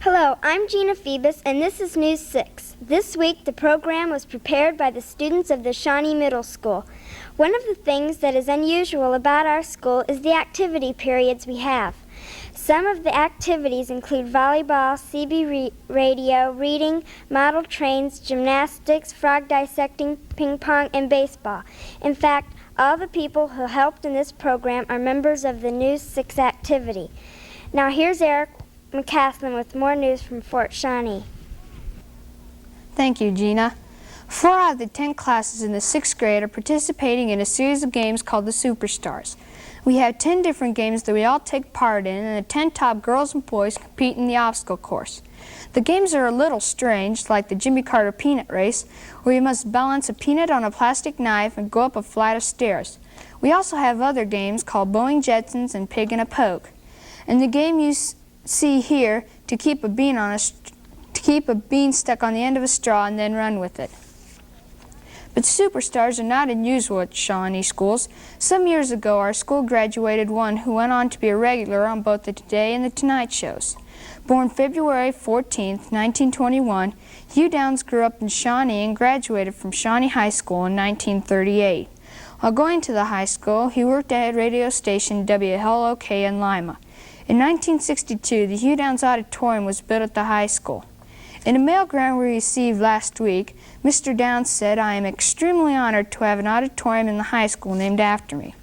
Hello, I'm Gina Phoebus, and this is News 6. This week, the program was prepared by the students of the Shawnee Middle School. One of the things that is unusual about our school is the activity periods we have. Some of the activities include volleyball, CB radio, reading, model trains, gymnastics, frog dissecting, ping pong, and baseball. In fact, all the people who helped in this program are members of the News 6 activity. Now here's Eric McCaslin with more news from Fort Shawnee. Thank you, Gina. 4 out of the 10 classes in the 6th grade are participating in a series of games called the Superstars. We have 10 different games that we all take part in, and the 10 top girls and boys compete in the obstacle course. The games are a little strange, like the Jimmy Carter peanut race, where you must balance a peanut on a plastic knife and go up a flight of stairs. We also have other games called Boeing Jetsons and Pig in a Poke. And the game you see here, to keep a bean stuck on the end of a straw and then run with it. But Superstars are not unusual at Shawnee schools. Some years ago, our school graduated one who went on to be a regular on both the Today and the Tonight shows. Born February 14, 1921, Hugh Downs grew up in Shawnee and graduated from Shawnee High School in 1938. While going to the high school, he worked at radio station WLOK in Lima. In 1962, the Hugh Downs Auditorium was built at the high school. In a mailgram we received last week, Mr. Downs said, "I am extremely honored to have an auditorium in the high school named after me."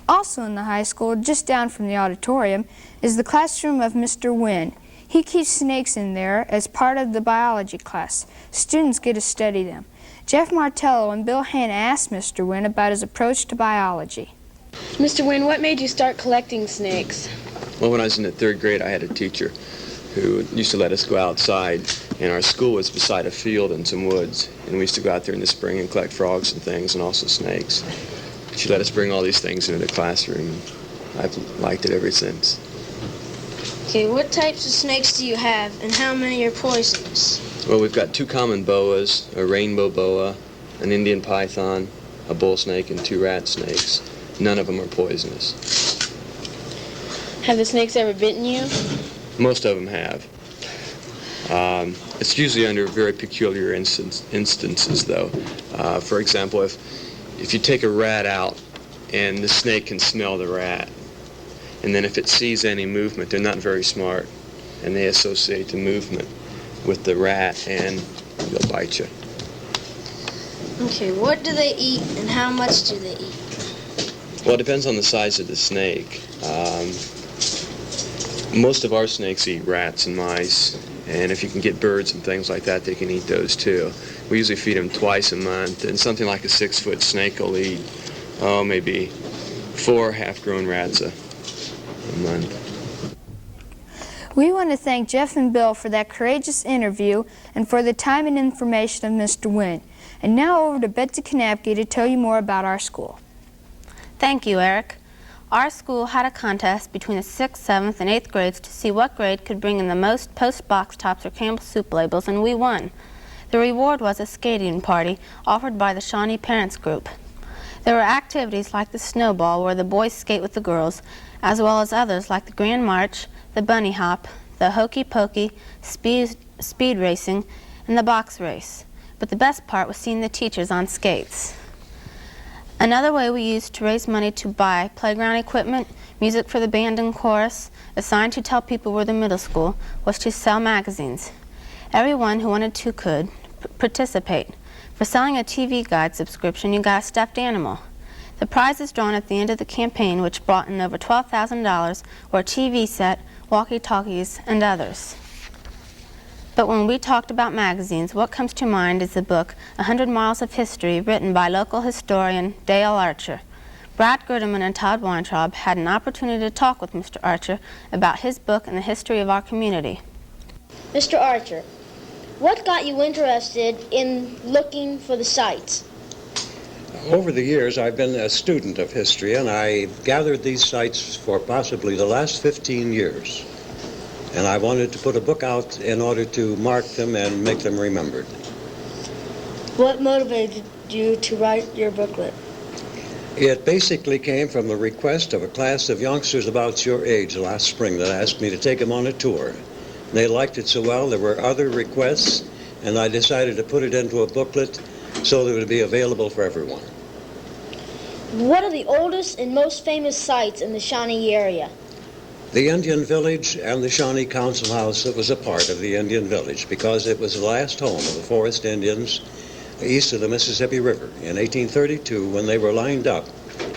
Also in the high school, just down from the auditorium, is the classroom of Mr. Wynn. He keeps snakes in there as part of the biology class. Students get to study them. Jeff Martello and Bill Hanna asked Mr. Wynn about his approach to biology. Mr. Wynn, what made you start collecting snakes? Well, when I was in the 3rd grade, I had a teacher who used to let us go outside, and our school was beside a field and some woods, and we used to go out there in the spring and collect frogs and things, and also snakes. She let us bring all these things into the classroom, and I've liked it ever since. Okay, what types of snakes do you have, and how many are poisonous? Well, we've got 2 common boas, a rainbow boa, an Indian python, a bull snake, and 2 rat snakes. None of them are poisonous. Have the snakes ever bitten you? Most of them have. It's usually under very peculiar instances, though. For example, if you take a rat out and the snake can smell the rat, and then if it sees any movement, they're not very smart, and they associate the movement with the rat, and they'll bite you. Okay, what do they eat, and how much do they eat? Well, it depends on the size of the snake. Most of our snakes eat rats and mice, and if you can get birds and things like that, they can eat those too. We usually feed them twice a month, and something like a 6-foot snake will eat, maybe 4 half-grown rats a month. We want to thank Jeff and Bill for that courageous interview and for the time and information of Mr. Wynn. And now over to Betsy Kanapke to tell you more about our school. Thank you, Eric. Our school had a contest between the 6th, 7th, and 8th grades to see what grade could bring in the most Post box tops or Campbell soup labels, and we won. The reward was a skating party offered by the Shawnee Parents Group. There were activities like the snowball, where the boys skate with the girls, as well as others like the Grand March, the bunny hop, the hokey pokey, speed racing, and the box race. But the best part was seeing the teachers on skates. Another way we used to raise money to buy playground equipment, music for the band and chorus, a sign to tell people we're the middle school, was to sell magazines. Everyone who wanted to could participate. For selling a TV guide subscription, you got a stuffed animal. The prizes drawn at the end of the campaign, which brought in over $12,000, were a TV set, walkie-talkies, and others. But when we talked about magazines, what comes to mind is the book 100 Miles of History, written by local historian Dale Archer. Brad Gerdeman and Todd Weintraub had an opportunity to talk with Mr. Archer about his book and the history of our community. Mr. Archer, what got you interested in looking for the sites? Over the years, I've been a student of history, and I gathered these sites for possibly the last 15 years. And I wanted to put a book out in order to mark them and make them remembered. What motivated you to write your booklet? It basically came from a request of a class of youngsters about your age last spring that asked me to take them on a tour. They liked it so well, there were other requests, and I decided to put it into a booklet so that it would be available for everyone. What are the oldest and most famous sites in the Shawnee area? The Indian Village and the Shawnee Council House that was a part of the Indian Village because it was the last home of the Forest Indians east of the Mississippi River. In 1832, when they were lined up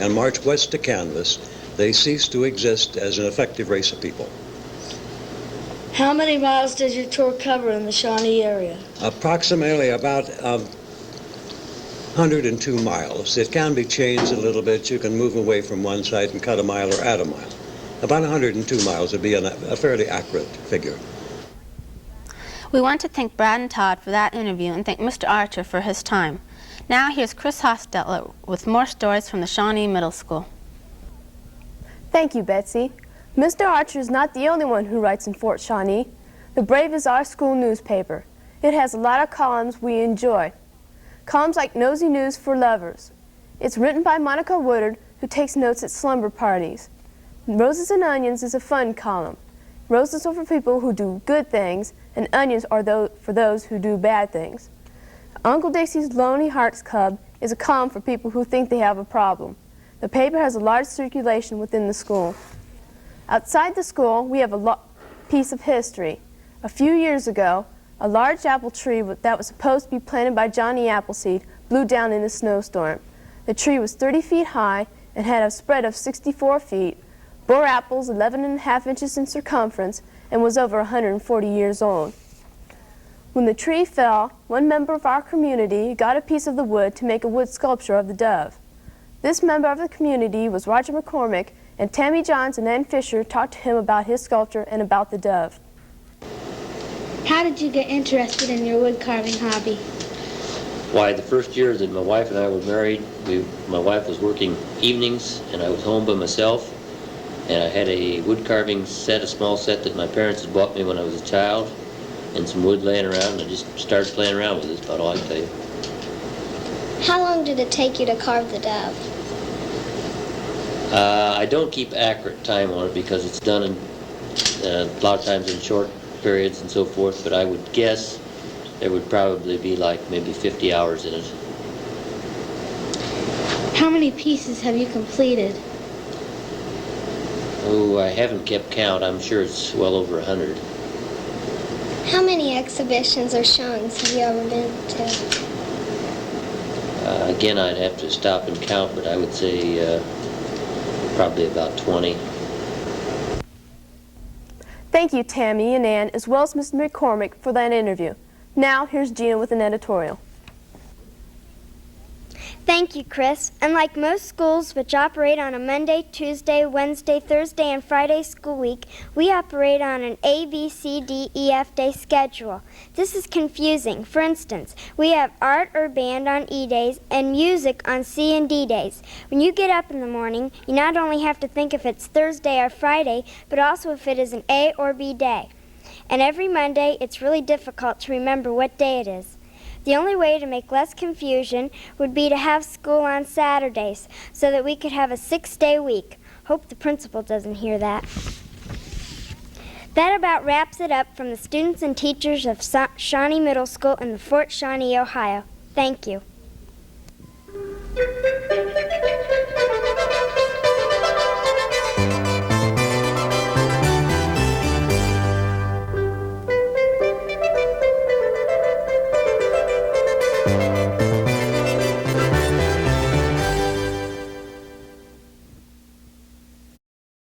and marched west to canvass, they ceased to exist as an effective race of people. How many miles does your tour cover in the Shawnee area? Approximately about 102 miles. It can be changed a little bit. You can move away from one side and cut a mile or add a mile. About 102 miles would be a fairly accurate figure. We want to thank Brad and Todd for that interview and thank Mr. Archer for his time. Now here's Chris Hostetler with more stories from the Shawnee Middle School. Thank you, Betsy. Mr. Archer is not the only one who writes in Fort Shawnee. The Brave is our school newspaper. It has a lot of columns we enjoy. Columns like Nosy News for Lovers. It's written by Monica Woodard, who takes notes at slumber parties. Roses and Onions is a fun column. Roses are for people who do good things, and onions are for those who do bad things. Uncle Dixie's Lonely Hearts Club is a column for people who think they have a problem. The paper has a large circulation within the school. Outside the school, we have a piece of history. A few years ago, a large apple tree that was supposed to be planted by Johnny Appleseed blew down in a snowstorm. The tree was 30 feet high and had a spread of 64 feet, bore apples 11.5 inches in circumference, and was over 140 years old. When the tree fell, one member of our community got a piece of the wood to make a wood sculpture of the dove. This member of the community was Roger McCormick, and Tammy Johns and Ann Fisher talked to him about his sculpture and about the dove. How did you get interested in your wood carving hobby? Why, the first year that my wife and I were married, my wife was working evenings and I was home by myself. And I had a wood carving set, a small set that my parents had bought me when I was a child, and some wood laying around, and I just started playing around with it. That's about all I can tell you. How long did it take you to carve the dove? I don't keep accurate time on it because it's done in, a lot of times in short periods and so forth, but I would guess there would probably be like maybe 50 hours in it. How many pieces have you completed? Oh, I haven't kept count. I'm sure it's well over 100. How many exhibitions or showings have you ever been to? Again, I'd have to stop and count, but I would say probably about 20. Thank you, Tammy and Ann, as well as Mr. McCormick, for that interview. Now, here's Gina with an editorial. Thank you, Chris. Unlike most schools which operate on a Monday, Tuesday, Wednesday, Thursday, and Friday school week, we operate on an A, B, C, D, E, F day schedule. This is confusing. For instance, we have art or band on E days and music on C and D days. When you get up in the morning, you not only have to think if it's Thursday or Friday, but also if it is an A or B day. And every Monday, it's really difficult to remember what day it is. The only way to make less confusion would be to have school on Saturdays so that we could have a 6-day week. Hope the principal doesn't hear that. That about wraps it up from the students and teachers of Shawnee Middle School in Fort Shawnee, Ohio. Thank you.